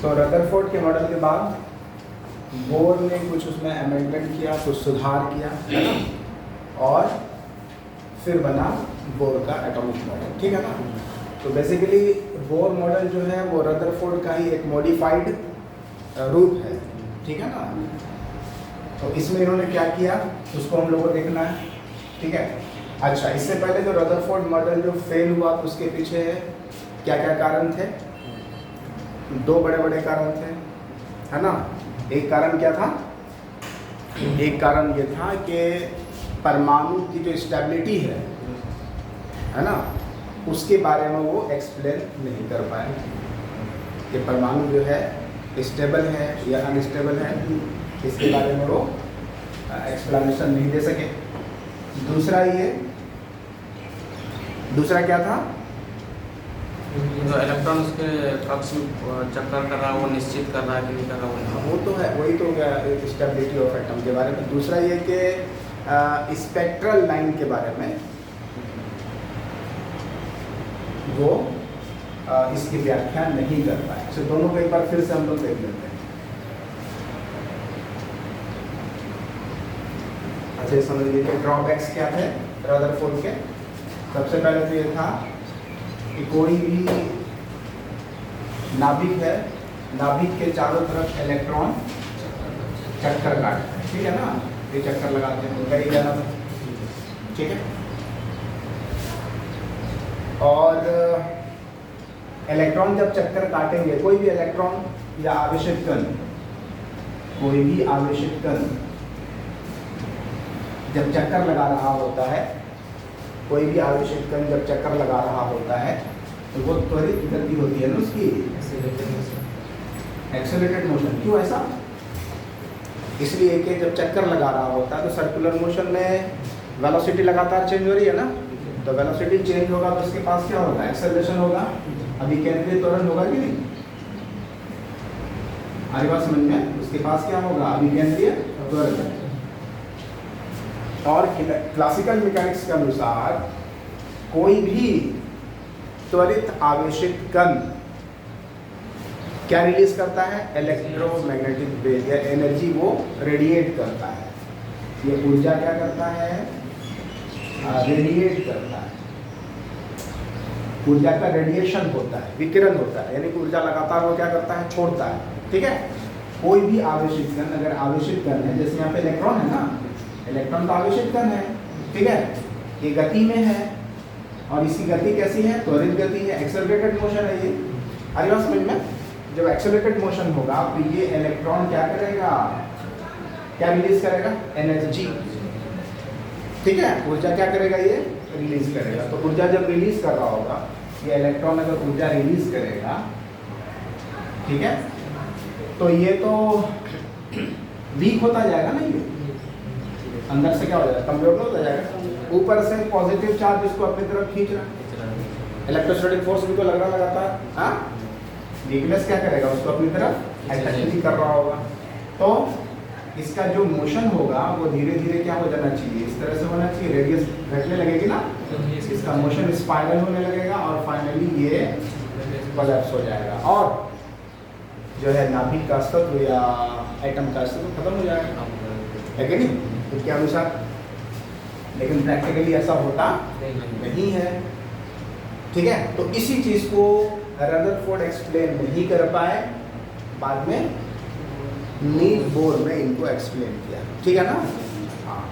तो रदरफोर्ड के मॉडल के बाद बोर ने कुछ उसमें अमेंडमेंट किया, कुछ सुधार किया, है ना, और फिर बना बोर का एटॉमिक मॉडल, ठीक है ना। तो बेसिकली बोर मॉडल जो है वो रदरफोर्ड का ही एक मॉडिफाइड रूप है, ठीक है ना। तो इसमें इन्होंने क्या किया उसको हम लोग को देखना है, ठीक है। अच्छा, इससे पहले जो रदरफोर्ड मॉडल जो फेल हुआ तो उसके पीछे क्या क्या कारण थे? दो बड़े बड़े कारण थे, है ना। एक कारण क्या था? एक कारण ये था कि परमाणु की जो स्टेबिलिटी है ना, उसके बारे में वो एक्सप्लेन नहीं कर पाए कि परमाणु जो है स्टेबल है या अनस्टेबल है, इसके बारे में वो एक्सप्लेनेशन नहीं दे सके। दूसरा क्या था? इलेक्ट्रॉन उसके कक्ष में चक्कर कर रहा है, वो निश्चित कर रहा है कि नहीं कर रहा वो तो है, वही तो हो गया स्टेबिलिटी ऑफ एटम के बारे में। दूसरा ये कि स्पेक्ट्रल लाइन के बारे में वो इसकी व्याख्या नहीं कर पाए। तो दोनों को एक बार फिर से हम लोग देख लेते हैं। अच्छा, समझ लीजिए ड्रॉबैक्स क्या थे रदरफोर्ड के। सबसे पहले तो ये था कि कोई भी नाभिक है, नाभिक के चारों तरफ इलेक्ट्रॉन चक्कर काटते हैं, ठीक है ना, ये चक्कर लगाते हैं, उनका ही जाना था, ठीक है। और इलेक्ट्रॉन जब चक्कर काटेंगे, कोई भी इलेक्ट्रॉन या आवेशित कण, कोई भी आवेशित कण जब चक्कर लगा रहा होता है, कोई भी आवेशित कण जब चक्कर लगा रहा होता है तो वो त्वरित गति होती है ना उसकी, एक्सेलरेटेड मोशन। क्यों ऐसा? इसलिए कि जब चक्कर लगा रहा होता है तो सर्कुलर मोशन में वेलोसिटी लगातार चेंज हो रही है ना, तो वेलोसिटी चेंज होगा तो उसके पास क्या होगा? एक्सेलरेशन होगा, अभिकेंद्रीय त्वरण होगा कि नहीं? हमारी बात समझ में? उसके पास क्या होगा? अभिकेंद्रीय त्वरण। और क्लासिकल मैकेनिक्स के अनुसार कोई भी त्वरित आवेशित कण क्या रिलीज करता है? इलेक्ट्रोमैग्नेटिक वेव या एनर्जी वो रेडिएट करता है। ये ऊर्जा क्या करता है? रेडिएट करता है। ऊर्जा का रेडिएशन होता है, विकिरण होता है, यानी कि ऊर्जा लगातार वो क्या करता है? छोड़ता है, ठीक है। कोई भी आवेशित कण, अगर आवेशित कण है, जैसे यहाँ पे इलेक्ट्रॉन है ना, इलेक्ट्रॉन का आवेशित कण है, ठीक है, ये गति में है और इसकी गति कैसी है? त्वरित गति है, एक्सेलरेटेड मोशन है ये। हमारी बात समझ में? जब एक्सेलरेटेड मोशन होगा तो ये इलेक्ट्रॉन क्या करेगा? क्या रिलीज करेगा? एनर्जी, ठीक है, ऊर्जा क्या करेगा? ये रिलीज करेगा। तो ऊर्जा जब रिलीज कर रहा होगा, ये इलेक्ट्रॉन अगर ऊर्जा रिलीज करेगा, ठीक है, तो ये तो वीक होता जाएगा ना, ये अंदर से क्या हो जाएगा? कमजोर होता जाएगा। ऊपर से पॉजिटिव चार्ज इसको अपनी तरफ खींच रहा है, इलेक्ट्रोस्टैटिक फोर्स भी तो लग रहा लगातार, हाँ, वीकनेस क्या करेगा? उसको अपनी तरफ अट्रैक्ट कर रहा होगा। तो इसका जो मोशन होगा वो धीरे धीरे क्या हो जाना चाहिए? इस तरह से होना चाहिए, रेडियस घटने लगेगी ना, इसका मोशन स्पाइरल होने लगेगा और फाइनली ये कोलैप्स हो जाएगा और जो है नाभिक का अस्तित्व या एटम का अस्तित्व खत्म हो जाएगा, है कि नहीं? उसके अनुसार। लेकिन प्रैक्टिकली ऐसा होता नहीं है, ठीक है। तो इसी चीज को रदरफोर्ड एक्सप्लेन नहीं कर पाए, बाद में नील बोर में इनको एक्सप्लेन किया, ठीक है ना। हाँ,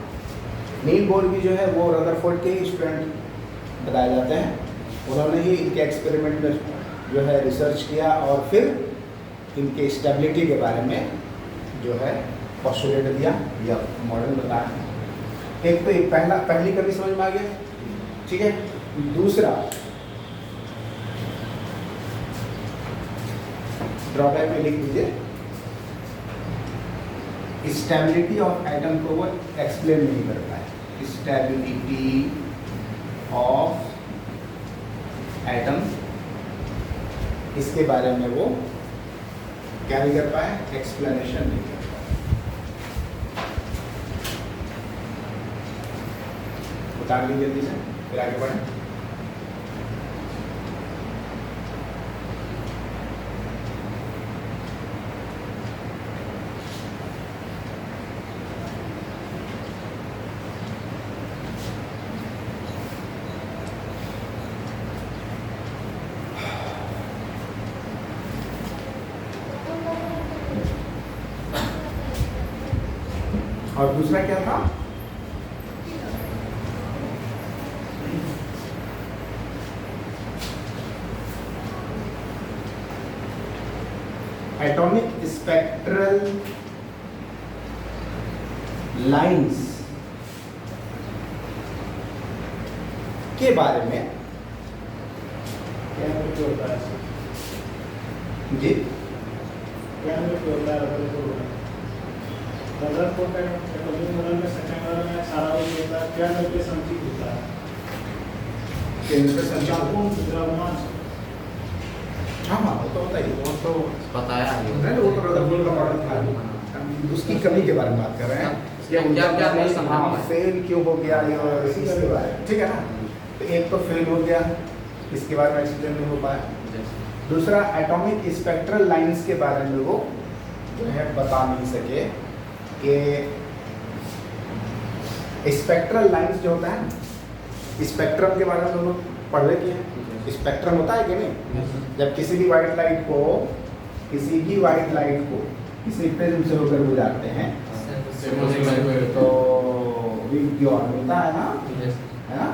नील बोर भी जो है वो रदरफोर्ड के ही स्टूडेंट बताए जाते हैं। उन्होंने ही इनके एक्सपेरिमेंट में जो है रिसर्च किया और फिर इनके स्टेबिलिटी के बारे में जो है पोस्टुलेट दिया या मॉडल बताया। एक तो एक पहली कमी समझ में आ गया, ठीक है। दूसरा ड्रॉबैक में लिख दीजिए, स्टेबिलिटी ऑफ एटम को वो एक्सप्लेन नहीं कर पाए। स्टेबिलिटी ऑफ एटम, इसके बारे में वो क्या नहीं कर पाए? एक्सप्लेनेशन नहीं कर पाए। उतार लीजिए जल्दी से, फिर आगे बढ़ें। और दूसरा क्या था? एटॉमिक स्पेक्ट्रल लाइंस के बारे में क्या होता है जी क्या होता है रबर को पेट्रोलियम मॉडल में सेकंड मॉडल में सारा वो होता है क्या करके संचित होता है केंद्र संचार चाकू द्रव्यमान हाँ हाँ वो तो होता ही वो तो बताया है नहीं, वो तो रदरफोर्ड का मॉडल था। उसकी कमी के बारे में बात कर रहे हैं क्या क्या नहीं समझा हाँ, हुआ है। फेल क्यों हो गया ये और इसके बारे में, ठीक है ना। तो एक तो फेल हो गया, इसके बारे में एक्सप्लेन नहीं हो पाया। दूसरा एटॉमिक स्पेक्ट्रल लाइंस के बारे में वो जो है बता नहीं सके कि स्पेक्ट्रल लाइंस जो होता है, स्पेक्ट्रम के बारे में लोग पढ़ रहे हैं। स्पेक्ट्रम होता है कि नहीं? जब किसी भी वाइट लाइट को किसी प्रिज्म से होकर गुजारते हैं तो विकिरण मिलता है ना, है ना,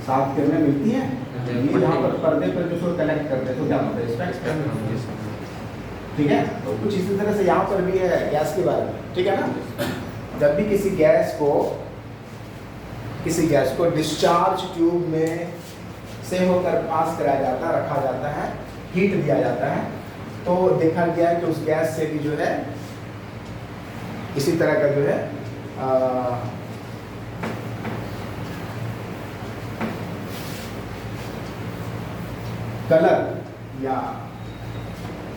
7 किरणें मिलती हैं। ये यहाँ पर पर्दे पर जो सो कलेक्ट करते हैं तो क्या होता है? स्पेक्ट्रम, ठीक है। तो कुछ इसी तरह से यहाँ पर भी है गैस के बारे में, ठीक है ना। जब भी किसी गैस को डिस्चार्ज ट्यूब में से होकर पास कराया जाता है, रखा जाता है, हीट दिया जाता है, तो देखा गया है कि उस गैस से भी जो है इसी तरह का जो है कलर या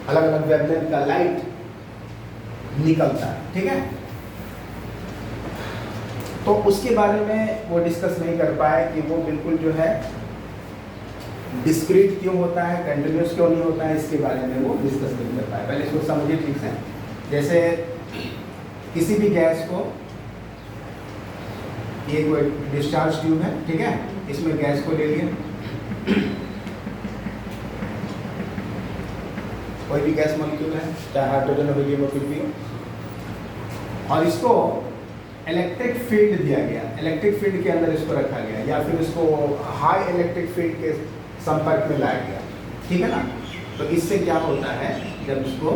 अलग अलग वेवलेंथ का लाइट निकलता है, ठीक है। तो उसके बारे में वो डिस्कस नहीं कर पाए कि वो बिल्कुल जो है डिस्क्रीट क्यों होता है, कंटिन्यूस क्यों नहीं होता है, इसके बारे में वो डिस्कस नहीं कर पाए। पहले इसको समझिए ठीक से। जैसे किसी भी गैस को, ये कोई डिस्चार्ज ट्यूब है, ठीक है, इसमें गैस को ले लिए, कोई भी गैस मॉलिक्यूल है, चाहे हाइड्रोजन हो, हीलियम हो, कुछ भी हो, और इसको इलेक्ट्रिक फील्ड दिया गया, इलेक्ट्रिक फील्ड के अंदर इसको रखा गया, या फिर इसको हाई इलेक्ट्रिक फील्ड के संपर्क में लाया गया, ठीक है ना। तो इससे क्या होता है, जब इसको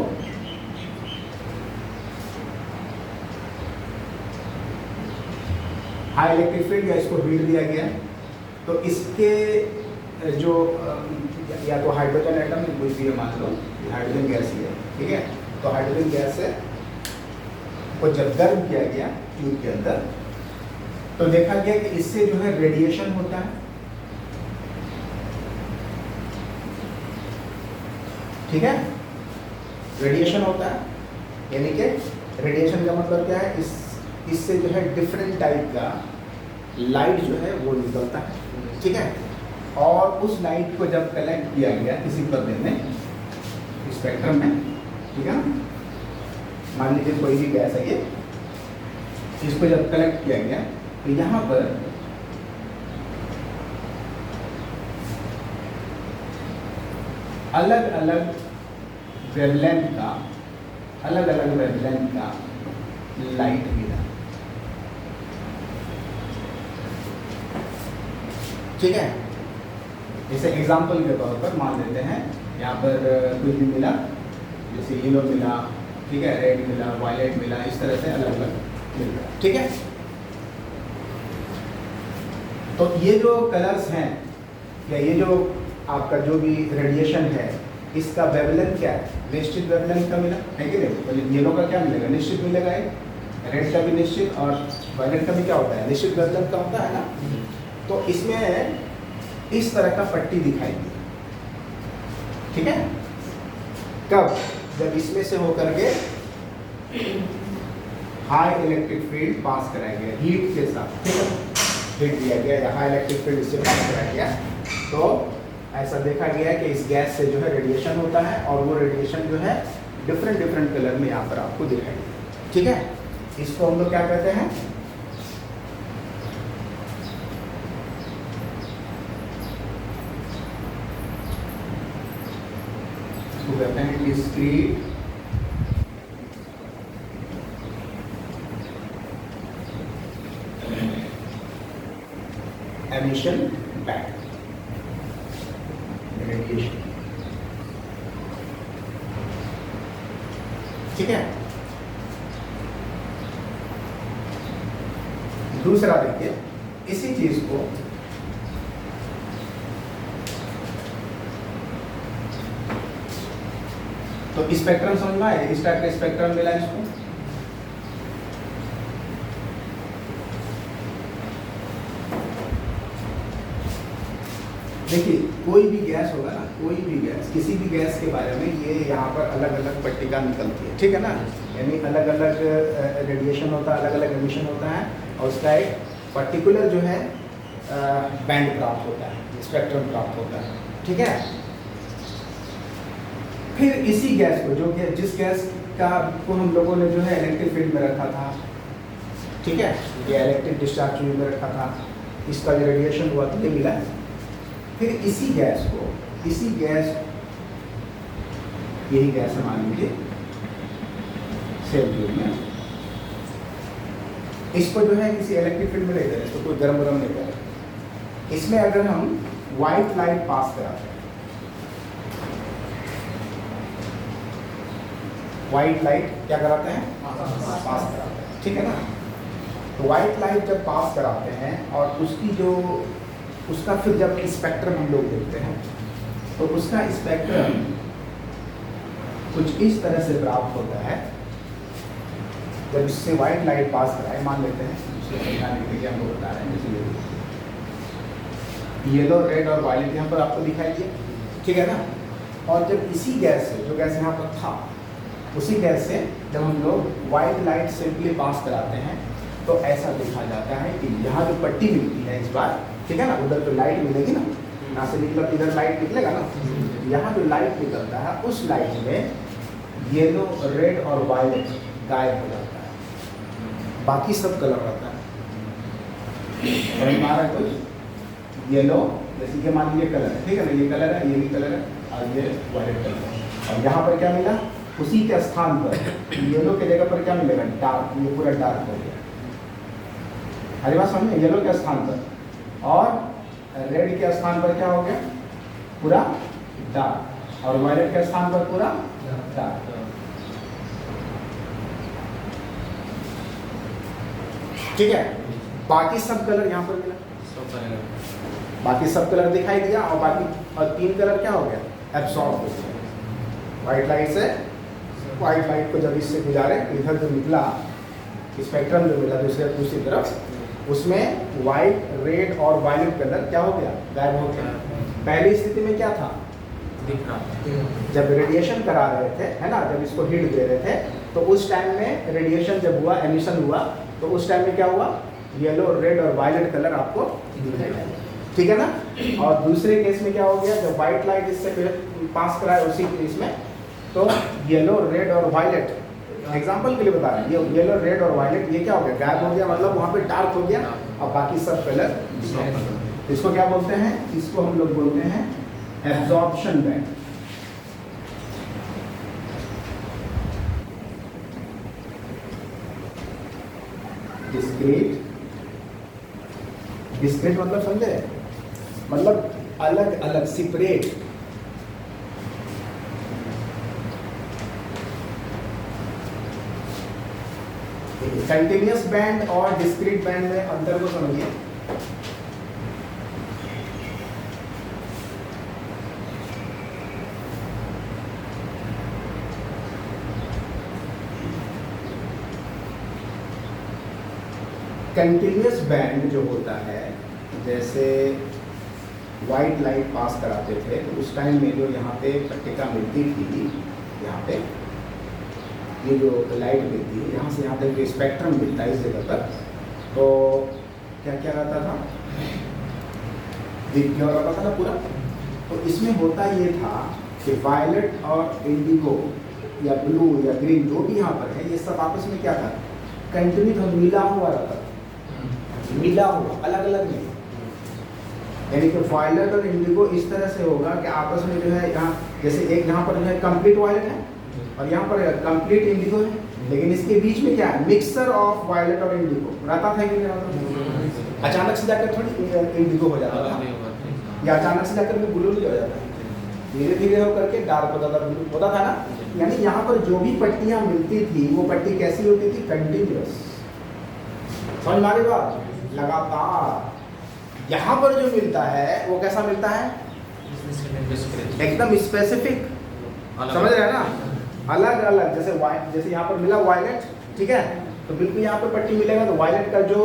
हाई इलेक्ट्रिक फील्ड या इसको हीट दिया गया, तो इसके जो या तो हाइड्रोजन एटम कोई भी मान लो, हाइड्रोजन गैस ही है, ठीक है। तो हाइड्रोजन गैस से को जब गर्म किया गया ट्यूब के अंदर, तो देखा गया कि इससे जो है रेडिएशन होता है, ठीक है, रेडिएशन होता है। यानी कि रेडिएशन का मतलब क्या है, इससे जो है डिफरेंट टाइप का लाइट जो है वो निकलता है, ठीक है। और उस लाइट को जब कलेक्ट किया गया किसी पर्दे में, स्पेक्ट्रम में, ठीक है ना, मान लीजिए कोई भी गैस है ये, इसको जब कलेक्ट किया गया तो यहाँ पर अलग अलग वेवलेंथ का लाइट मिला, ठीक है। जैसे एग्जांपल के तौर पर मान लेते हैं यहाँ पर कुछ भी मिला, जैसे येलो मिला, ठीक है, रेड मिला, वायलेट मिला, इस तरह से अलग अलग मिल रहा है, ठीक है। तो ये जो कलर्स हैं या ये जो आपका जो भी रेडिएशन है, इसका वेवलेंथ क्या है, निश्चित वेवलेंथ का मिला है कि नहीं। तो येलो का क्या मिलेगा, निश्चित मिलेगा, रेड का भी निश्चित, और वायलेट का भी क्या होता है, निश्चित वेवलेंथ का होता है ना। तो इसमें इस तरह का पट्टी दिखाई दी, ठीक है। कब, जब इसमें से होकर के हाई इलेक्ट्रिक फील्ड पास कराया गया हीट के साथ, ठीक है, हीट दिया गया या हाई इलेक्ट्रिक फील्ड इससे पास कराया गया, तो ऐसा देखा गया है कि इस गैस से जो है रेडिएशन होता है, और वो रेडिएशन जो है डिफरेंट कलर में यहाँ पर आपको दिखाई देगा, ठीक है। इसको हम लोग क्या कहते हैं, इसको कहते हैं डिस्क्रीट आयनाइजेशन बैंड, रेडिएशन। ठीक है। दूसरा देखिए, इसी चीज को तो स्पेक्ट्रम समझ में आए, इस टाइप का स्पेक्ट्रम मिला इसको। देखिए कोई भी गैस होगा ना, कोई भी गैस, किसी भी गैस के बारे में ये यहाँ पर अलग अलग पट्टिका निकलती है, ठीक है ना। यानी अलग अलग रेडिएशन होता है, अलग अलग एमिशन होता है, और उसका एक पर्टिकुलर जो है बैंड प्राप्त होता है, स्पेक्ट्रम प्राप्त होता है, ठीक है। फिर इसी गैस को, जो जिस गैस का को हम लोगों ने जो है इलेक्ट्रिक फील्ड में रखा था, ठीक है, ये इलेक्ट्रिक डिस्चार्ज ट्यूब में रखा था, इसका जो रेडिएशन हुआ तो ये मिला। फिर इसी गैस को, इसी गैस, यही गैस है मान लीजिए सेल ट्यूब में, इसको जो है किसी इलेक्ट्रिक फील्ड में ले दे रहे, इसको कोई गर्म नहीं कर रहे। इसमें अगर हम व्हाइट लाइट पास कराते हैं, व्हाइट लाइट क्या कराते हैं, पास कराते हैं, ठीक है ना। तो व्हाइट लाइट जब पास कराते हैं और उसकी जो, उसका फिर जब स्पेक्ट्रम हम लोग देखते हैं, तो उसका स्पेक्ट्रम कुछ इस तरह से प्राप्त होता है। जब इससे व्हाइट लाइट पास कराए, मान लेते हैं, उसे समझाने के लिए हम लोग बता रहे हैं, जैसे येलो, रेड और वायलेट यहाँ पर आपको दिखाई दिया, ठीक है ना। और जब इसी गैस से, जो गैस यहाँ पर था, उसी गैस से जब हम लोग व्हाइट लाइट सिंपली पास कराते हैं, तो ऐसा देखा जाता है कि यहाँ जो पट्टी मिलती है इस बार, ठीक है ना, उधर तो लाइट मिलेगी ना, यहाँ से निकला इधर लाइट निकलेगा ना, यहाँ जो लाइट निकलता है उस लाइट में येलो, रेड और वायलेट गायब हो जाता है, बाकी सब कलर रहता है। समझ में आ रहा है कुछ? येलो जैसे कि मान लीजिए कलर है, ठीक है ना, ये कलर है, ये भी कलर है, और ये वायलेट कलर है। और यहाँ पर क्या मिला, उसी के स्थान पर येलो के जगह पर क्या मिलेगा, डार्क, ये पूरा डार्क हो गया। हरी बात समझे, येलो के स्थान पर, और रेड के स्थान पर क्या हो गया, पूरा डार्क, और वायलेट के स्थान पर पूरा डार्क। ठीक है। बाकी सब कलर यहाँ पर मिला, बाकी सब कलर दिखाई दिया, और बाकी और तीन कलर क्या हो गया, एब्सॉर्ब हो गया व्हाइट लाइट से। व्हाइट लाइट को जब इससे गुजारे, इधर जो निकला स्पेक्ट्रम जो मिला दूसरी तरफ, उसमें वाइट, रेड और वायलेट कलर क्या हो गया, गायब हो गया। पहली स्थिति में क्या था, दिख रहा, जब रेडिएशन करा रहे थे, है ना, जब इसको हीट दे रहे थे, तो उस टाइम में रेडिएशन जब हुआ, एमिशन हुआ, तो उस टाइम में क्या हुआ, येलो, रेड और वायलेट कलर आपको दिखेगा, ठीक है ना। और दूसरे केस में क्या हो गया, जब व्हाइट लाइट इससे पास कराए उसी केस में, तो येलो, रेड और वायलेट, एग्जाम्पल के लिए बता रहे हैं, ये येलो, रेड और वायलेट, ये क्या हो गया, गायब हो गया, मतलब वहाँ पे डार्क हो गया, और बाकी सब कलर। इसको क्या बोलते हैं, इसको हम लोग बोलते हैं एब्जॉर्प्शन बैंड। डिस्क्रीट, डिस्क्रीट मतलब समझे, मतलब अलग अलग, सेपरेट। कंटिन्यूअस बैंड और डिस्क्रीट बैंड में अंतर को समझिए। कंटिन्यूअस बैंड जो होता है, जैसे वाइट लाइट पास कराते थे, तो उस टाइम में जो यहाँ पे पट्टिका मिलती थी, यहाँ पे ये जो लाइट मिलती है, यहाँ से यहाँ तक जो स्पेक्ट्रम मिलता है इस जगह पर, तो क्या क्या रहता था, दिख रहता था ना पूरा। तो इसमें होता ये था कि वायलेट और इंडिगो या ब्लू या ग्रीन जो भी यहाँ पर है, ये सब आपस में क्या था, कंटिन्यू था, मिला हुआ रहता था, मिला हुआ, अलग अलग नहीं। यानी कि वायलेट और इंडिगो इस तरह से होगा कि आपस में जो है, यहाँ जैसे एक यहाँ पर जो है कंप्लीट वायलेट है और यहाँ पर कंप्लीट इंडिगो है, लेकिन इसके बीच में क्या है, मिक्सचर ऑफ वायलेट और इंडिगो रहता था कि नहीं रहता था? अचानक से जाकर थोड़ी इंडिगो हो जाता कलर था, नहीं हुआ था। या अचानक से जाकर वो ब्लू नहीं हो जाता, धीरे धीरे हो करके डार्क होता था, ब्लू होता था ना। यानी यहाँ पर जो भी पट्टियाँ मिलती थी वो पट्टी कैसी होती थी? कंटिन्यूअस। समझ में आ रही बात? लगातार। यहाँ पर जो मिलता है वो कैसा मिलता है? एकदम स्पेसिफिक। समझ रहे हैं ना? अलग अलग, जैसे जैसे यहाँ पर मिला वायलेट, ठीक है, तो बिल्कुल यहाँ पर पट्टी मिलेगा तो वायलेट का जो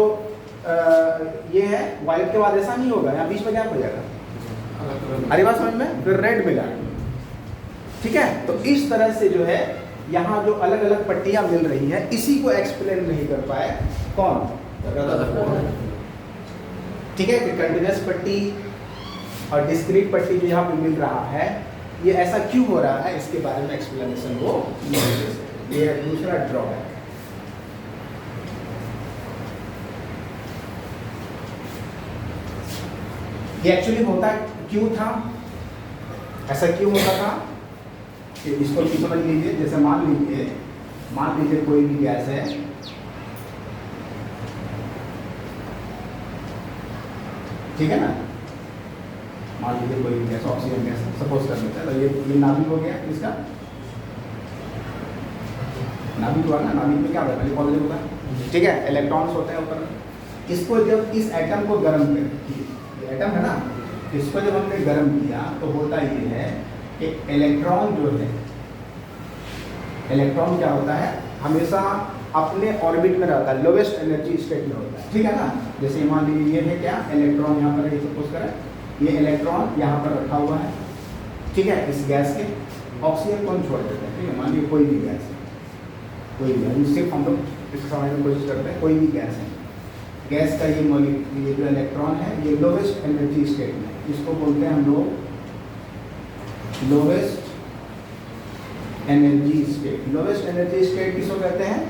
ये है, वायलेट के बाद ऐसा नहीं होगा, यहाँ बीच में क्या हो जाएगा? अरे बात समझ में? फिर रेड मिला, ठीक है। तो इस तरह से जो है यहाँ जो अलग अलग पट्टियाँ मिल रही है, इसी को एक्सप्लेन नहीं कर पाए कौन? ठीक है, कि कंटिन्यूअस पट्टी और डिस्क्रीट पट्टी जो यहाँ पे मिल रहा है, ये ऐसा क्यों हो रहा है, इसके बारे में एक्सप्लेनेशन वो ये दूसरा ड्रॉबैक। ये एक्चुअली होता क्यों था, ऐसा क्यों होता था कि इसको भी समझ लीजिए। जैसे मान लीजिए कोई भी गैस है, ठीक है ना, मान लीजिए कोई भी गैस, ऑक्सीजन गैस सपोज कर लेते हैं, तो ये नाभिक हो गया इसका, नाभिक हुआ ना, नाभिक में क्या होता है? पॉजिटिव होता है, ठीक है, इलेक्ट्रॉन्स होते हैं ऊपर। इसको जब इस एटम को गर्म कर, एटम है ना, इसको जब हमने गर्म किया तो होता ये है कि इलेक्ट्रॉन जो है, इलेक्ट्रॉन क्या होता है? हमेशा अपने ऑर्बिट में रहता है, लोवेस्ट एनर्जी स्टेट में होता है, ठीक है ना। जैसे मान लीजिए ये है क्या, इलेक्ट्रॉन यहाँ पर है, सपोज करें ये इलेक्ट्रॉन यहाँ पर रखा हुआ है, ठीक है, इस गैस के। ऑक्सीजन कौन छोड़ देता है? ठीक है, मान लीजिए कोई भी गैस है, कोई भी, सिर्फ हम लोग इसको समझने की कोशिश करते हैं, कोई भी गैस है, गैस का ये जो इलेक्ट्रॉन है ये लोवेस्ट एनर्जी स्टेट में, इसको बोलते हैं हम लोग lowest energy state. Lowest energy state किसको कहते हैं?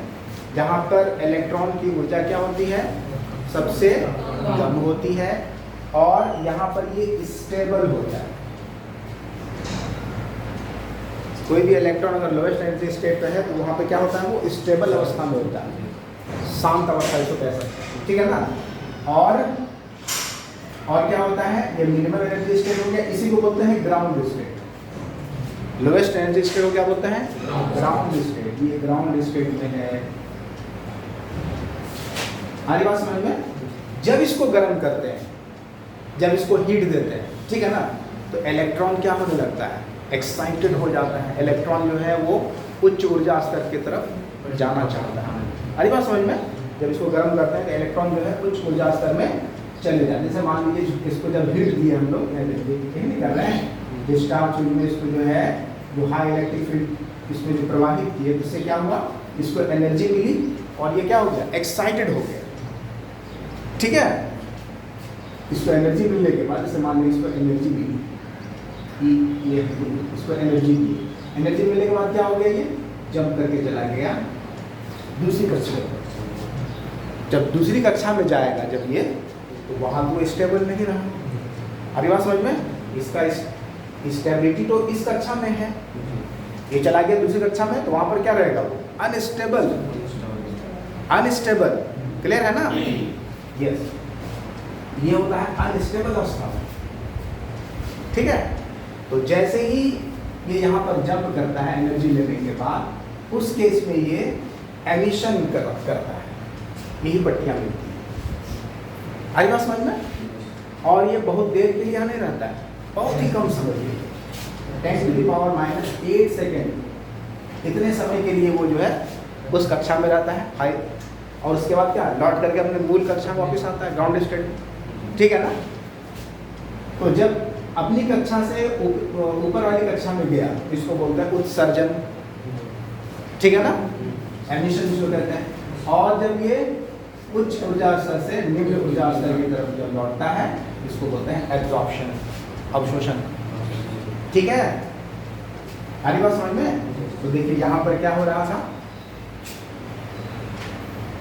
जहाँ पर इलेक्ट्रॉन की ऊर्जा क्या होती है? सबसे कम होती है, और यहाँ पर ये स्टेबल होता है। कोई भी इलेक्ट्रॉन अगर लोवेस्ट एनर्जी स्टेट पे है तो वहाँ पे क्या होता है? वो स्टेबल अवस्था में होता है, शांत अवस्था इसको कह सकते हैं, ठीक है ना। और क्या होता है? ये मिनिमम एनर्जी स्टेट हो गया, इसी को बोलते हैं ground state. Lowest energy state को क्या बोलते हैं? Ground state. ये ग्राउंड स्टेट में है। हमारी बात समझ में? जब इसको गर्म करते हैं, जब इसको हीट देते हैं, ठीक है ना, तो इलेक्ट्रॉन क्या होने लगता है? एक्साइटेड हो जाता है। इलेक्ट्रॉन जो है वो उच्च ऊर्जा स्तर की तरफ जाना चाहता है। हमारी बात समझ में? जब इसको गर्म करते हैं तो इलेक्ट्रॉन जो है उच्च ऊर्जा स्तर में चले जाते हैं। जैसे मान लीजिए इसको जब हीट दिए हम लोग, नहीं कर रहे हैं, डिस्चार्ज ट्यूब में इसको जो है जो हाई इलेक्ट्रिक फील्ड इसमें जो प्रवाहित किए, इससे क्या हुआ? इसको एनर्जी मिली और ये क्या हो गया? एक्साइटेड हो गया, ठीक है। इसको एनर्जी मिलने के बाद, जैसे मान लीजिए इसको एनर्जी मिली, ये इसको एनर्जी मिली, एनर्जी मिलने के बाद क्या हो गया? ये जंप करके चला गया दूसरी कक्षा में। जब दूसरी कक्षा में जाएगा जब ये, तो वहाँ तो स्टेबल नहीं रहा। अरे बात समझ में? इसका स्टेबिलिटी तो इस कक्षा में है, ये चला गया दूसरी कक्षा में, तो वहाँ पर क्या रहेगा? वो अनस्टेबल। अनस्टेबल, क्लियर है ना? यस, ये होता है अनस्टेबल अवस्था, ठीक है। तो जैसे ही ये यहाँ पर जंप करता है एनर्जी लेने के बाद, उस केस में ये एमिशन करता है, यही पट्टियाँ मिलती हैं। आई बात समझ में? और ये बहुत देर के लिए नहीं रहता है, बहुत ही कम समय के लिए, 10⁻⁻8 सेकेंड, इतने समय के लिए वो जो है उस कक्षा में रहता है हाई, और उसके बाद क्या लौट करके अपने मूल कक्षा में वापस आता है, ग्राउंड स्टेट, ठीक है ना। तो जब अपनी कक्षा से ऊपर वाली कक्षा में गया, इसको बोलते हैं उत्सर्जन, ठीक है ना, एमिशन जिसको कहते हैं। और जब ये उच्च ऊर्जा स्तर से निम्न ऊर्जा स्तर की तरफ जब लौटता है, इसको बोलते हैं एब्जॉर्प्शन, अवशोषण, ठीक है। हमारी बात समझ में? तो देखिए यहाँ पर क्या हो रहा था,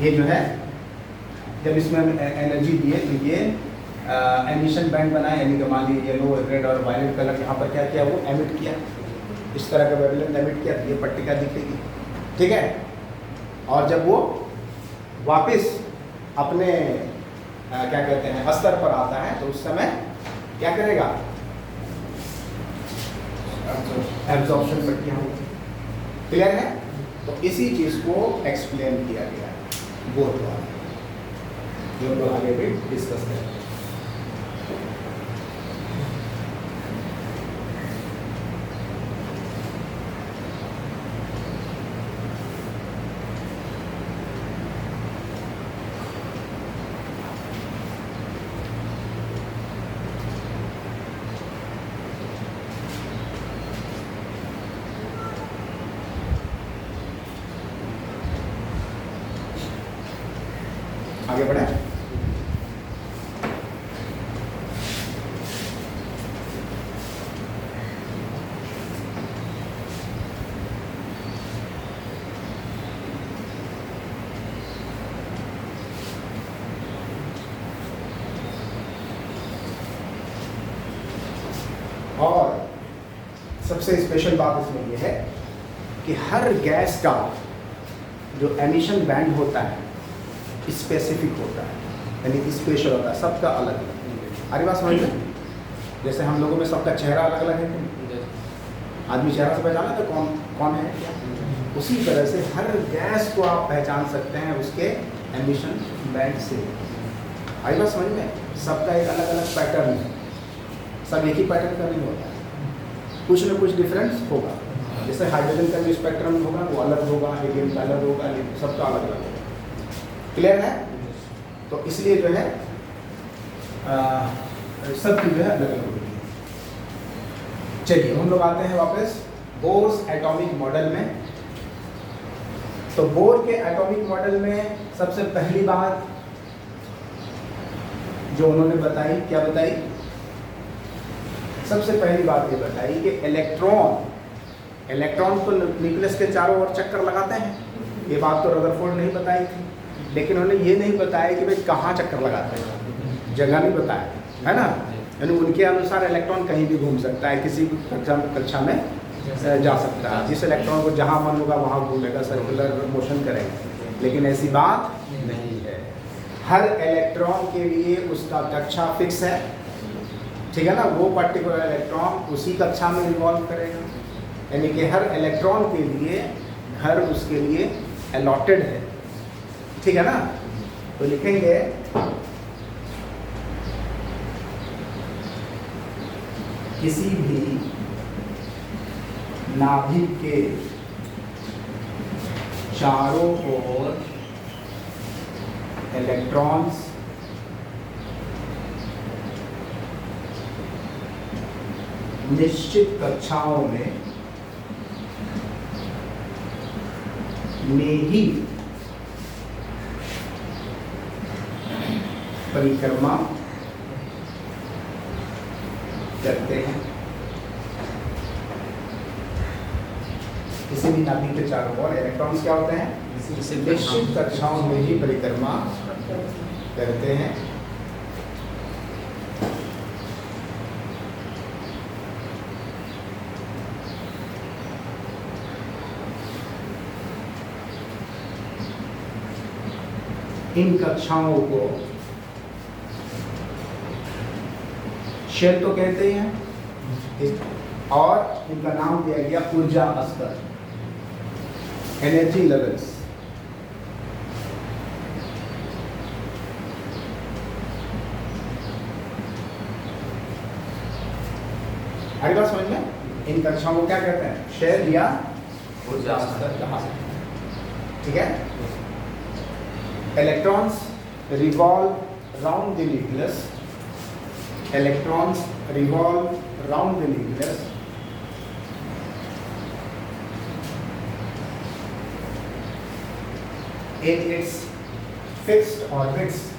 ये जो है जब इसमें एनर्जी दिए तो ये एमिशन बैंड बनाए, यानी कि मान लीजिए येलो, रेड और वायलेट कलर यहाँ पर क्या किया? वो एमिट किया, इस तरह का वेवलेंथ एमिट किया, तो ये पट्टिका दिखेगी, ठीक है। और जब वो वापस अपने क्या कहते हैं स्तर पर आता है तो उस समय क्या करेगा, एब्जॉर्प्शन प्रक्रिया होगी। क्लियर है? तो इसी चीज को एक्सप्लेन किया गया है बोर द्वारा, जो हम लोग आगे भी डिस्कस करेंगे। आगे बढ़े। और सबसे स्पेशल बात इसमें यह है कि हर गैस का जो एमिशन बैंड होता है स्पेसिफिक होता है, यानी स्पेशल होता है, सबका अलग अलग। अरे बात समझ में? जैसे हम लोगों में सबका चेहरा अलग अलग है, आदमी चेहरा से पहचाना तो कौन कौन है क्या, उसी तरह से हर गैस को आप पहचान सकते हैं उसके एमिशन बैंड से। आई बात समझ में? सबका एक अलग अलग पैटर्न है, सब एक ही पैटर्न का नहीं होता है, कुछ न कुछ डिफरेंस होगा। जैसे हाइड्रोजन का जो स्पेक्ट्रम होगा वो अलग होगा, हीलियम का अलग होगा, सबका अलग अलग होगा। क्लियर है? तो इसलिए जो है सबकी जो है अलग अलग होती है। चलिए हम लोग आते हैं वापस बोर्स एटॉमिक मॉडल में। तो बोर के एटॉमिक मॉडल में सबसे पहली बात जो उन्होंने बताई, क्या बताई? सबसे पहली बात ये बताई कि इलेक्ट्रॉन तो न्यूक्लियस के चारों ओर चक्कर लगाते हैं। ये बात तो रदरफोर्ड नहीं बताई थी, लेकिन उन्होंने ये नहीं बताया कि भाई कहाँ चक्कर लगाते हैं, जगह नहीं बताया, है ना। यानी उनके अनुसार इलेक्ट्रॉन कहीं भी घूम सकता है, किसी भी कक्षा में जा सकता है, जिस इलेक्ट्रॉन को जहाँ मन होगा वहाँ घूमेगा, सर्कुलर मोशन करेगा। लेकिन ऐसी बात नहीं है, हर इलेक्ट्रॉन के लिए उसका कक्षा फिक्स है, ठीक है ना। वो पर्टिकुलर इलेक्ट्रॉन उसी कक्षा में रिवॉल्व करेगा, यानी कि हर इलेक्ट्रॉन के लिए घर उसके लिए अलॉटेड है, ठीक है ना। तो लिखेंगे किसी भी नाभिक के चारों ओर इलेक्ट्रॉन्स निश्चित कक्षाओं में ही परिक्रमा करते हैं। किसी भी नाभिक के चारों ओर इलेक्ट्रॉन्स क्या होते हैं? निश्चित कक्षाओं में ही परिक्रमा करते हैं। इन कक्षाओं को शेल तो कहते हैं, और इनका नाम दिया गया ऊर्जा स्तर, एनर्जी लेवल्स। आगे बात समझ में? इन कक्षाओं को क्या कहते हैं? शेल या ऊर्जा स्तर कहा, ठीक है। Electrons revolve round the nucleus. Electrons revolve round the nucleus. In its fixed orbits.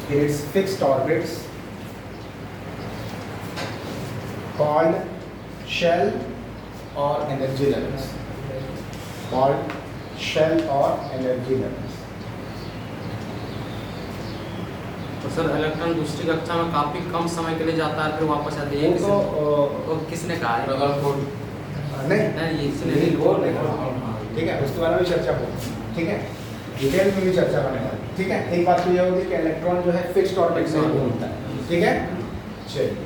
In its fixed orbits, called shell or energy levels. Called shell or energy levels. तो सर इलेक्ट्रॉन दूसरी कक्षा में काफी कम समय के लिए जाता है, फिर वापस आते हैं। तो किसने कहा है? नहीं, इसने नहीं, वो नहीं, ठीक है, उसके बारे में चर्चा होगी, ठीक है, डिटेल में भी चर्चा करने वाली, ठीक है, एक बात तो ये होगी कि इलेक्ट्रॉन जो है फिक्स्ड ऑर्बिट में घूमता है, ठीक है। चलिए,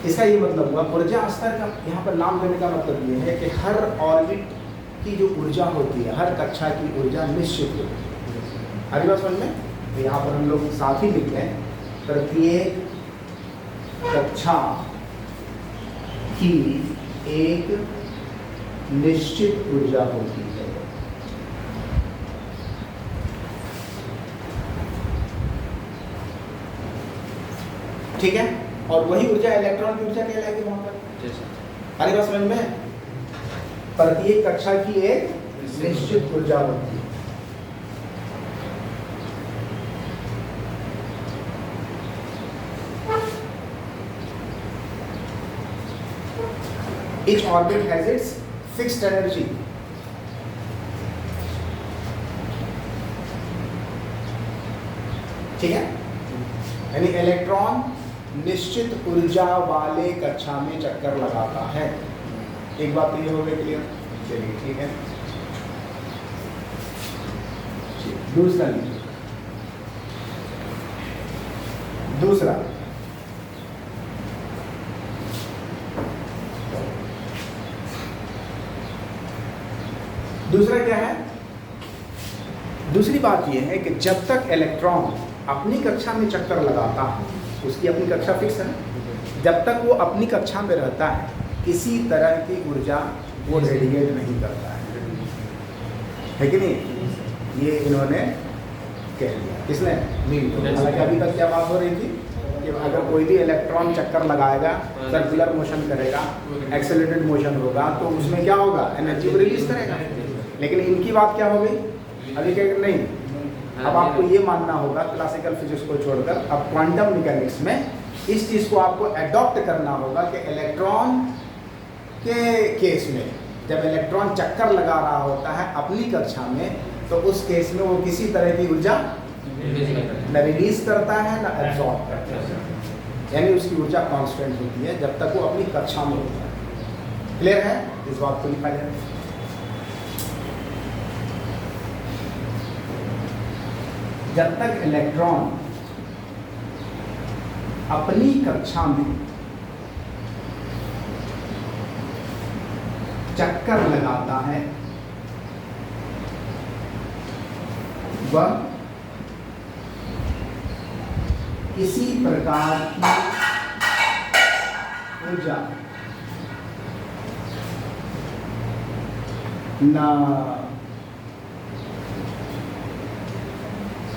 इसका ये मतलब हुआ ऊर्जा स्तर का यहाँ पर नाम देने का मतलब ये है कि हर ऑर्बिट की जो ऊर्जा होती है, हर कक्षा की ऊर्जा निश्चित होती है। हरी बात समझ में? तो यहाँ पर हम लोग साथ ही लिखते हैं, प्रत्येक कक्षा की एक निश्चित ऊर्जा होती है। ठीक है, और वही ऊर्जा इलेक्ट्रॉन की ऊर्जा कहलाएगी वहां पर। हरी बात समझ में? प्रत्येक कक्षा की एक निश्चित ऊर्जा होती है। Each orbit has its fixed energy. ठीक है, यानी इलेक्ट्रॉन निश्चित ऊर्जा वाले कक्षा में चक्कर लगाता है। एक बात तो ये हो गई क्लियर? चलिए ठीक है, दूसरा लीजिए। दूसरा क्या है? दूसरी बात यह है कि जब तक इलेक्ट्रॉन अपनी कक्षा में चक्कर लगाता है, उसकी अपनी कक्षा फिक्स है, जब तक वो अपनी कक्षा में रहता है किसी तरह की ऊर्जा वो रेडिएट नहीं करता है कि नहीं? ये इन्होंने कह दिया, किसने? न्यूटन। हालांकि अभी तक क्या बात हो रही थी कि अगर कोई भी इलेक्ट्रॉन चक्कर लगाएगा, सर्कुलर मोशन करेगा, एक्सेलरेटेड मोशन होगा, तो उसमें क्या होगा? एनर्जी को रिलीज करेगा। लेकिन इनकी बात क्या हो गई? अभी कह नहीं, अब आपको ये मानना होगा क्लासिकल फिजिक्स को छोड़कर, अब क्वांटम मैकेनिक्स में इस चीज़ को आपको एडॉप्ट करना होगा कि इलेक्ट्रॉन के केस में जब इलेक्ट्रॉन चक्कर लगा रहा होता है अपनी कक्षा में, तो उस केस में वो किसी तरह की ऊर्जा न रिलीज करता है न एब्जॉर्ब करता है, यानी उसकी ऊर्जा कांस्टेंट होती है जब तक वो अपनी कक्षा में होता है। क्लियर है? इस बात को लिखा जाए। जब तक इलेक्ट्रॉन अपनी कक्षा में चक्कर लगाता है, वह किसी प्रकार की ऊर्जा ना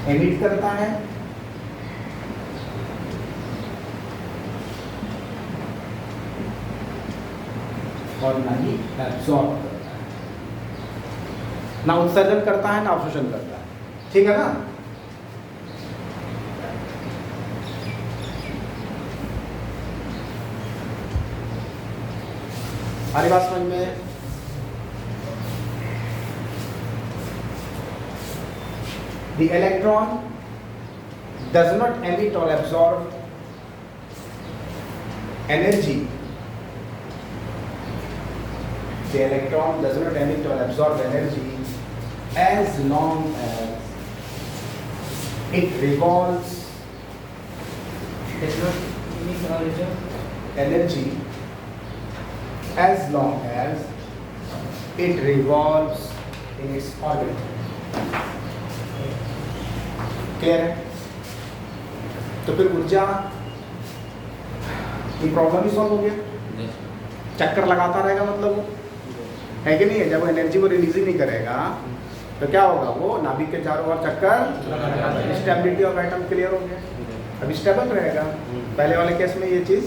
एमिट करता है और ना ही एब्सॉर्ब करता है, ना उत्सर्जन करता है ना अवशोषण करता है। ठीक है ना? हमारी बात समझ में? The electron does not emit or absorb energy. The electron does not emit or absorb energy as long as it revolves energy as long as it revolves in its orbit. Clear है? तो फिर ऊर्जा की problem ही solve हो गया। चक्कर लगाता रहेगा मतलब वो, है कि नहीं है? जब वो एनर्जी को रिलीज ही नहीं करेगा तो क्या होगा? वो नाभिक के चारों ओर चक्कर, स्टेबिलिटी ऑफ एटम क्लियर हो गया, अभी स्टेबल रहेगा। पहले वाले केस में ये चीज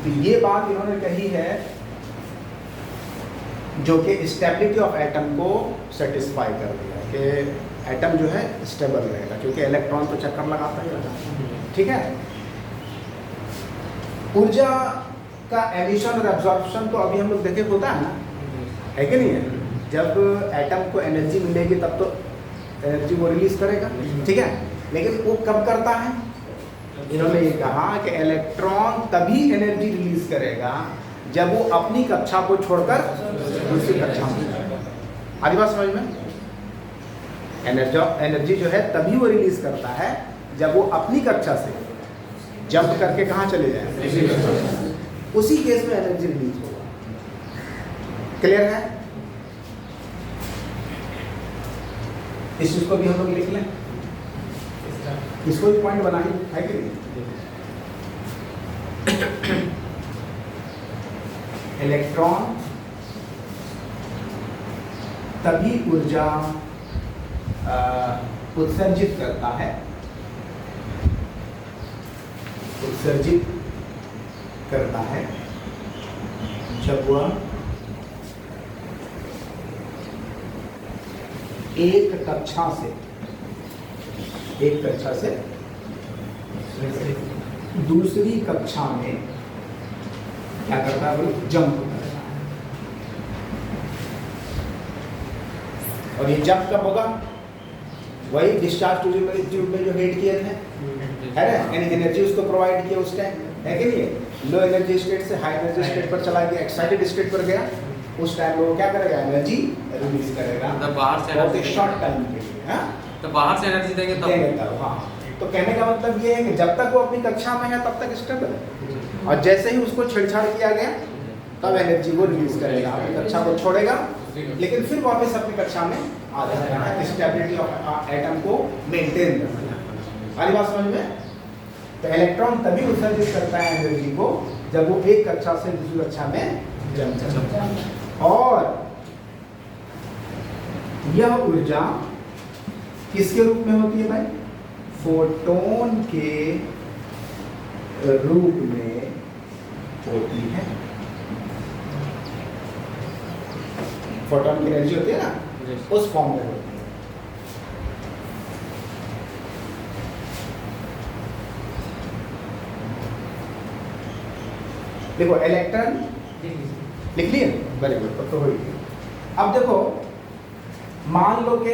तो ये बात इन्होंने कही है जो कि स्टेबिलिटी ऑफ एटम को सेटिस्फाई कर दिया कि एटम जो है स्टेबल रहेगा, क्योंकि इलेक्ट्रॉन तो चक्कर लगाता ही रहेगा। ठीक है? ऊर्जा का एमिशन और एब्जॉर्प्शन तो अभी हम लोग देखे होता है ना, है कि नहीं है? जब एटम को एनर्जी मिलेगी तब तो एनर्जी वो रिलीज करेगा। ठीक है, लेकिन वो कब करता है? इन्होंने ये कहा कि इलेक्ट्रॉन तभी एनर्जी रिलीज करेगा जब वो अपनी कक्षा को छोड़कर दूसरी कक्षा में जाएगा। आदि बात समझ में? एनर्जी जो है तभी वो रिलीज करता है जब वो अपनी कक्षा से जंप करके कहाँ चले जाए, उसी केस में एनर्जी रिलीज होगा। क्लियर है? इस चीज को भी हम लोग लिख लें, इसको भी पॉइंट बना ही है कि नहीं। इलेक्ट्रॉन तभी ऊर्जा उत्सर्जित करता है, उत्सर्जित करता है जब वह एक कक्षा से दूसरी कक्षा में क्या करता है, वो जंप करता है। और ये जंप कब होगा? वही डिस्चार्ज ट्यूब में जो हेड किए थे, है ना, यानी एनर्जी उसको प्रोवाइड किया उस टाइम, है कि नहीं। लो एनर्जी स्टेट से हाई एनर्जी स्टेट पर चला गया, एक्साइटेड स्टेट पर गया, उस टाइम वो क्या करेगा, एनर्जी रिलीज करेगा, मतलब बाहर से बहुत शॉर्ट टाइम के लिए। हाँ, तो बाहर से एनर्जी देंगे तब। हाँ, तो कहने का मतलब ये है कि जब तक वो अपनी कक्षा में है तब तक स्टेबल है, और जैसे ही उसको छेड़छाड़ किया गया तब एनर्जी वो रिलीज करेगा, अपनी कक्षा को छोड़ेगा, लेकिन फिर वापस अपनी कक्षा में आ जाएगा। स्टेबिलिटी ऑफ एटम को मेंटेन करना है। सारी बात समझ में? तो इलेक्ट्रॉन तभी उत्सर्जित करता है एनर्जी को जब वो एक कक्षा से दूसरी कक्षा में जंप करता है। और यह ऊर्जा किसके रूप में होती है भाई? फोटोन के रूप में होती है। फोटोन की एनर्जी होती है ना, उस फॉर्म में होती है। देखो इलेक्ट्रॉन लिख लिए, वेरी गुड, तो हो गया। अब देखो मान लो कि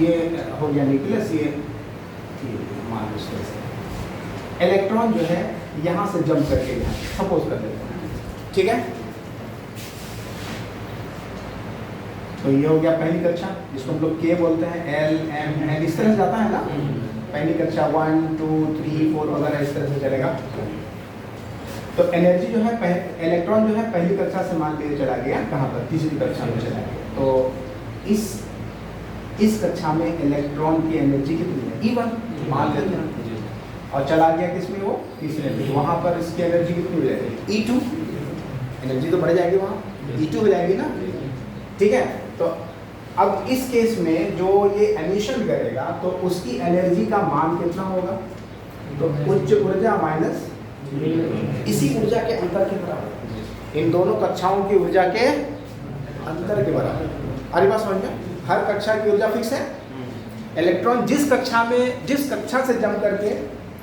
ये हो गया न्यूक्लियस, ये मान लो से इलेक्ट्रॉन जो है यहाँ से जंप करके यहाँ सपोज कर देते हैं, ठीक है। तो ये हो गया पहली कक्षा, जिसको हम लोग के बोलते हैं, एल एम एन, इस तरह से जाता है ना। पहली कक्षा 1 2 3 4 वगैरह इस तरह से चलेगा। तो एनर्जी जो है इलेक्ट्रॉन जो है पहली कक्षा से मान के चला गया कहाँ पर, तीसरी कक्षा में चला गया। तो इस कक्षा में इलेक्ट्रॉन की एनर्जी कितनी है, E1 मान लेते हैं, और चला गया किसमें, वो तीसरे में। वहाँ पर इसकी एनर्जी कितनी हो जाएगी, E2, एनर्जी तो बढ़ जाएगी वहाँ, E2 हो जाएगी ना, ठीक है। तो अब इस केस में जो ये एमिशन करेगा तो उसकी एनर्जी का मान कितना होगा, तो उच्च ऊर्जा माइनस इसी ऊर्जा के अंतर के बराबर, इन दोनों कक्षाओं की ऊर्जा के अंतर के बराबर। अरे बात समझ में? हर कक्षा की ऊर्जा फिक्स है। इलेक्ट्रॉन जिस कक्षा से जंप करके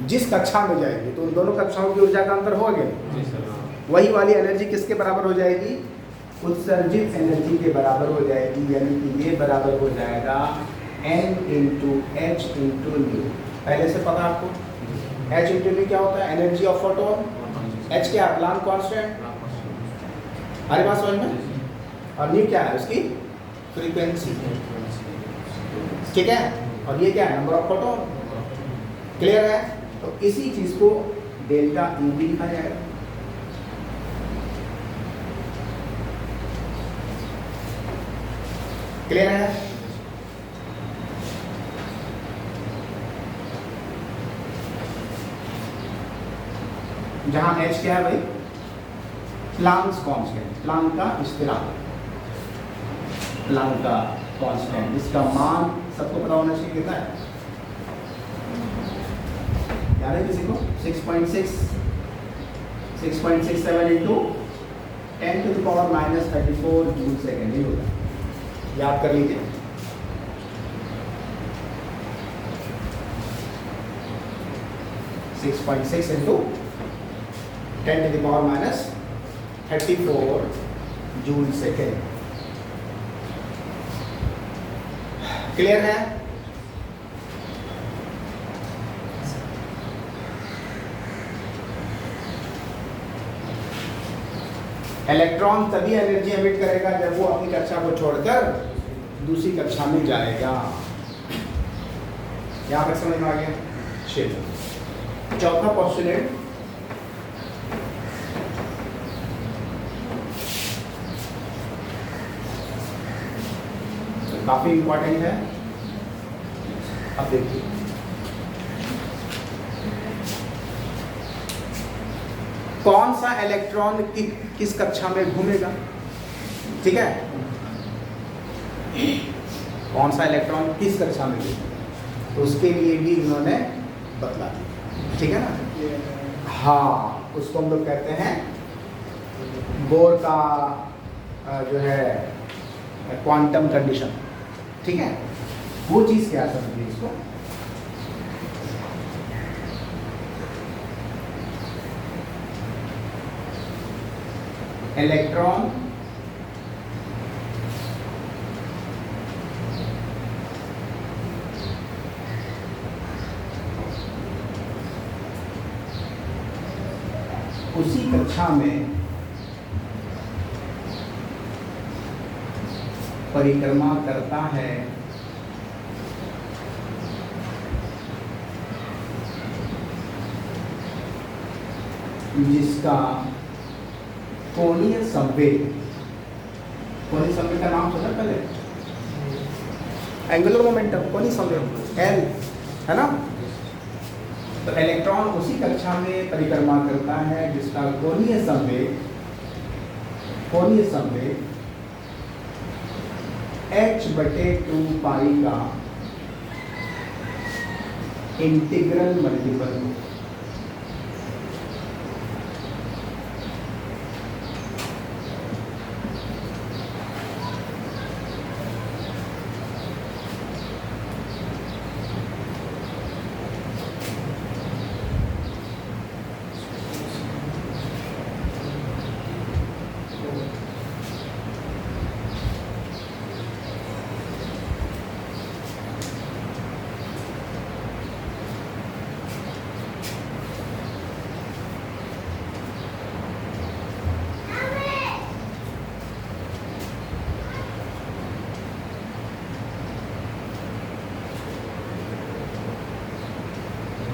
जिस कक्षा में जाएगी तो उन दोनों कक्षाओं की ऊर्जा का अंतर होगा, वही वाली एनर्जी किसके बराबर हो जाएगी, उत्सर्जित एनर्जी के बराबर हो जाएगी। यानी कि ये बराबर हो जाएगा n × h × न्यू। पहले से पता आपको h × न्यू क्या होता है, एनर्जी ऑफ फोटोन, h क्या है, प्लांक कांस्टेंट। हमारी बात समझ में? और न्यू क्या है, उसकी फ्रीक्वेंसी, ठीक है। और ये क्या है, नंबर ऑफ फोटोन। क्लियर है? तो इसी चीज को डेल्टा E भी लिखा जाएगा। क्लियर है? जहां h क्या है भाई, प्लांक्स कांस्टेंट, प्लांक का स्थिरांक, प्लांक का कांस्टेंट, इसका मान सबको पता होना चाहिए कितना है, याद है किसी को? 6.67 इंटू 10⁻⁻34 जूल सेकेंड ही होगा, याद कर लीजिए। (6.6 इंटू 10⁻⁻34 जूल सेकेंड। क्लियर है? इलेक्ट्रॉन तभी एनर्जी एमिट करेगा जब वो अपनी कक्षा को छोड़कर दूसरी कक्षा में जाएगा। यहाँ तक समझ में आ गया? चलिए चौथा पोस्टुलेट, काफी इंपॉर्टेंट है। अब देखिए, कौन सा इलेक्ट्रॉन किस कक्षा में घूमेगा, ठीक है? कौन सा इलेक्ट्रॉन किस कक्षा में घूमेगा, तो उसके लिए भी इन्होंने बतला दिया, ठीक है ना? हाँ, उसको हम लोग कहते हैं बोर का जो है क्वांटम कंडीशन, ठीक है? वो चीज क्या समझिए इसको। इलेक्ट्रॉन उसी कक्षा में परिक्रमा करता है जिसका कोणीय संवेग, कोणीय संवेग का नाम सुना पहले? एंगुलर मोमेंटम, कोणीय संवेग एल, है ना? तो इलेक्ट्रॉन उसी कक्षा में परिक्रमा करता है जिसका कोणीय संवेग h/2 पाई का इंटीग्रल मल्टीपल हो।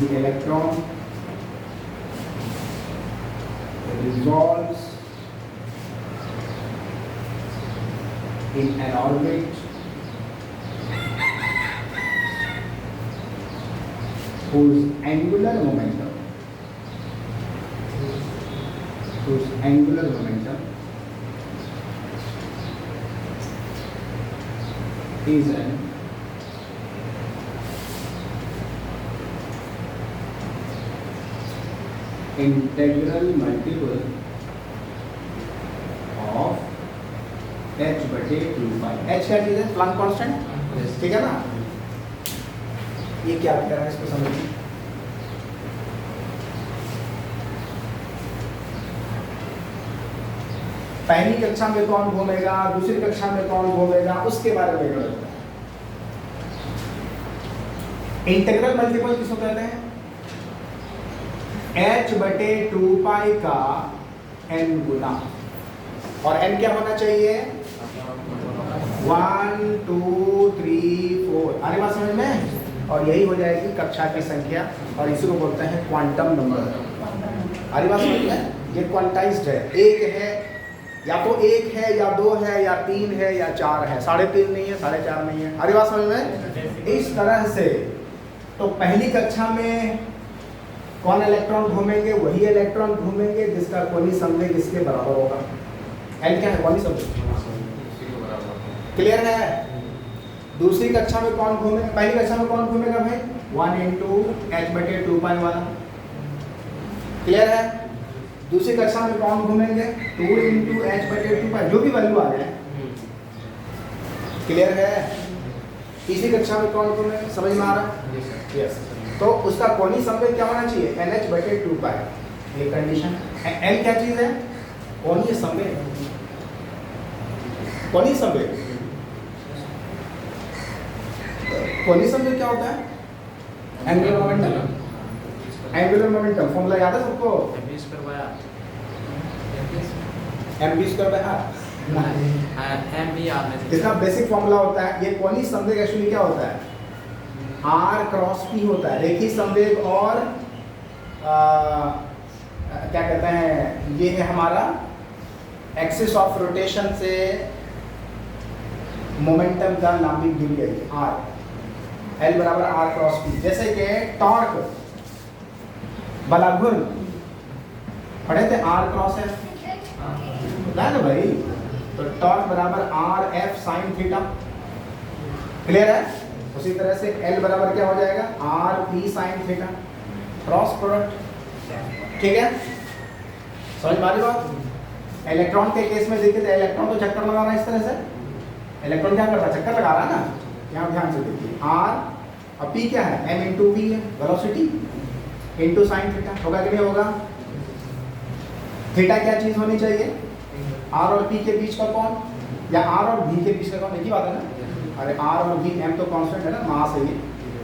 The electron revolves in an orbit whose angular momentum is an integral multiple of h/2 pi. h क्या चीज है? प्लैंक कांस्टेंट, ठीक है ना? ये क्या कह रहा है, इसको समझिए। पहली कक्षा में कौन घूमेगा, दूसरी कक्षा में कौन घूमेगा, उसके बारे में बताता है। इंटीग्रल मल्टीपल किसको कहते हैं? h/2 पाई का n गुना, और n क्या होना चाहिए? 1 2 3 4। आने बात समझ में? और यही हो जाएगी कक्षा की संख्या, और इसी को बोलते हैं क्वांटम नंबर। आने बात समझ में? ये क्वांटाइज्ड है, एक है, या तो एक है या दो है या तीन है या चार है, 3.5 नहीं है, 4.5 नहीं है। आने बात समझ में? इस तरह से तो पहली कक्षा में कौन इलेक्ट्रॉन घूमेंगे? वही इलेक्ट्रॉन घूमेंगे जिसका कोणीय संवेग इसके बराबर होगा। एल क्या है? कोणीय संवेग। क्लियर है? दूसरी कक्षा में कौन घूमेगा? पहली कक्षा में कौन घूमेगा भाई? 1 × h/2 पाई वाला। क्लियर है? दूसरी कक्षा में कौन घूमेंगे? 2 × h/2 पाई, जो भी वैल्यू आ जाए। क्लियर है? तीसरी कक्षा में कौन घूमेगा? समझ में आ रहा है? यस। तो उसका कोणीय संवेग क्या होना चाहिए? nh/2 पाई। ये कंडीशन। n क्या चीज है? कोणीय संवेग। कोणीय संवेग, कोणीय संवेग क्या होता है? Angular momentum. Angular momentum formula याद है सबको? mv² mv² MBR में से इसका बेसिक फॉर्मूला होता है, ये कोणीय संवेग एक्चुअली क्या होता है, R क्रॉस P होता है। रेखीय संवेग और क्या कहते हैं, ये है हमारा एक्सिस ऑफ रोटेशन से मोमेंटम का लंबित दूरी है R, L बराबर R क्रॉस P। जैसे कि टॉर्क बलाघुर्न पढ़े थे, R क्रॉस F पता है ना भाई, तो टॉर्क बराबर R F sine theta, clear है। उसी तरह से L बराबर क्या हो जाएगा, R P sine theta, cross product, ठीक है, समझ में आ रही बात। इलेक्ट्रॉन के केस में देखिए तो इलेक्ट्रॉन तो चक्कर लगा रहा है इस तरह से, इलेक्ट्रॉन क्या कर रहा है, चक्कर लगा रहा है ना, यहाँ ध्यान से देखिए, R और P क्या है, m इंटू V है, वेलोसिटी इंटू साइन थीटा, होगा कि नहीं होगा। थीटा क्या चीज होनी चाहिए, R और P के बीच का कोण, या R और V के बीच का कोण, एक ही बात है ना। अरे R और V, m तो कांस्टेंट है ना, मास है ये,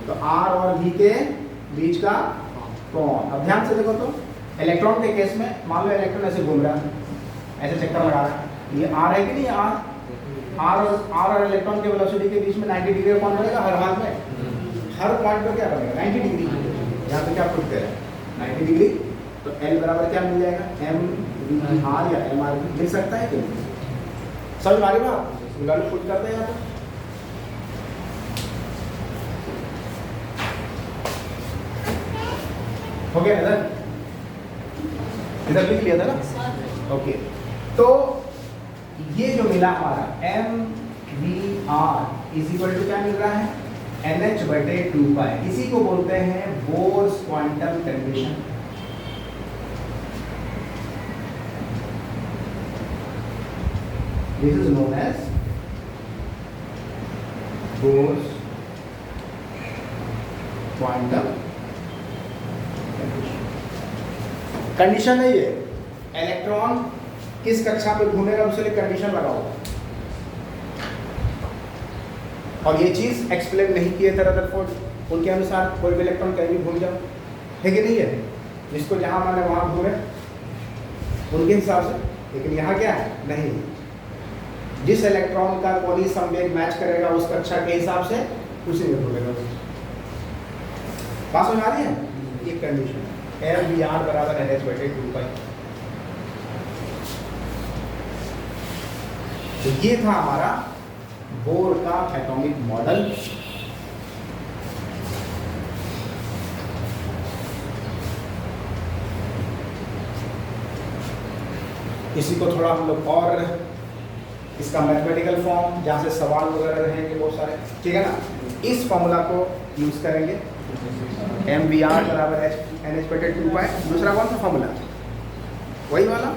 तो R और V के बीच का कोण। अब ध्यान से देखो तो इलेक्ट्रॉन के केस में मान लो इलेक्ट्रॉन ऐसे घूम रहा है, ऐसे चक्कर लगा रहा है, ये R है कि नहीं, R और इलेक्ट्रॉन के वेलोसिटी के बीच में 90 डिग्री का कोण बनेगा हर हाल में, हर पॉइंट पर क्या बनेगा 90 डिग्री। यहाँ पे क्या पुट करें 90 डिग्री, तो L बराबर क्या मिल जाएगा, m r या m r मिल सकता है कि नहीं, समझ में आ रही बात। वैल्यू पुट करते हैं यहाँ पे, हो गया इधर लिख लिया था ना, ओके। तो ये जो मिला हमारा MVR इज इक्वल टू क्या मिल रहा है, NH/2π, इसी को बोलते हैं Bohr's quantum condition. This is known as Bohr's quantum condition है ये। इलेक्ट्रॉन किस कक्षा पे घूमेगा उसके लिए कंडीशन लगाओ, और ये चीज एक्सप्लेन नहीं किए थे रदरफोर्ड, उनके अनुसार कोई भी इलेक्ट्रॉन कहीं भी घूम जाओ, है कि नहीं है, जिसको जहां माने वहां घूमे उनके हिसाब से। लेकिन यहाँ क्या है, नहीं, जिस इलेक्ट्रॉन का कोणीय संवेग मैच करेगा उस कक्षा के हिसाब से उसी में घूमेगा। बात समझ आ रही है, ये कंडीशन MVR बराबर NH/2π। तो ये था हमारा बोर का एटॉमिक मॉडल। इसी को थोड़ा हम लोग और इसका मैथमेटिकल फॉर्म, जहाँ से सवाल वगैरह रहेंगे बहुत सारे, ठीक है ना, इस फॉर्मूला को यूज करेंगे, MVR बराबर NH/2π। दूसरा कौन सा फॉर्मूला, वही वाला,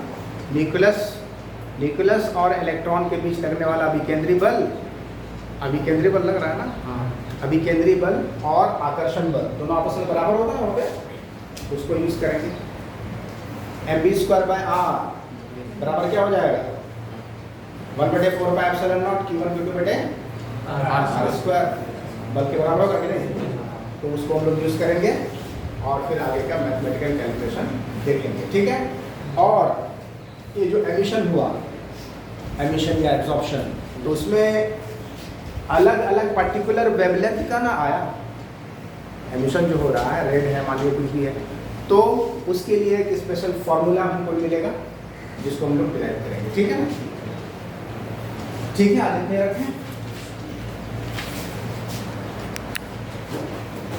न्यूक्लियस और इलेक्ट्रॉन के बीच लगने वाला अभिकेंद्री बल, अभिकेंद्री बल लग रहा है ना, अभिकेंद्री बल और आकर्षण बल दोनों आपस में बराबर होता है वहाँ पे, उसको यूज करेंगे। mv²/r बराबर क्या हो जाएगा, 1/4πε0 Q1Q2/r², बल के बराबर होगा कि नहीं, तो उसको हम लोग यूज करेंगे और फिर आगे का मैथमेटिकल कैलकुलेशन देखेंगे, ठीक है। और ये जो एमिशन हुआ, एमिशन या एब्जॉर्प्शन, तो उसमें अलग अलग पर्टिकुलर वेवलेंथ का ना आया, एमिशन जो हो रहा है, रेड है मान लीजिए कुछ भी है, तो उसके लिए एक स्पेशल फॉर्मूला हमको मिलेगा जिसको हम लोग डिराइव करेंगे, ठीक है ना, ठीक है, आज इतने रखें।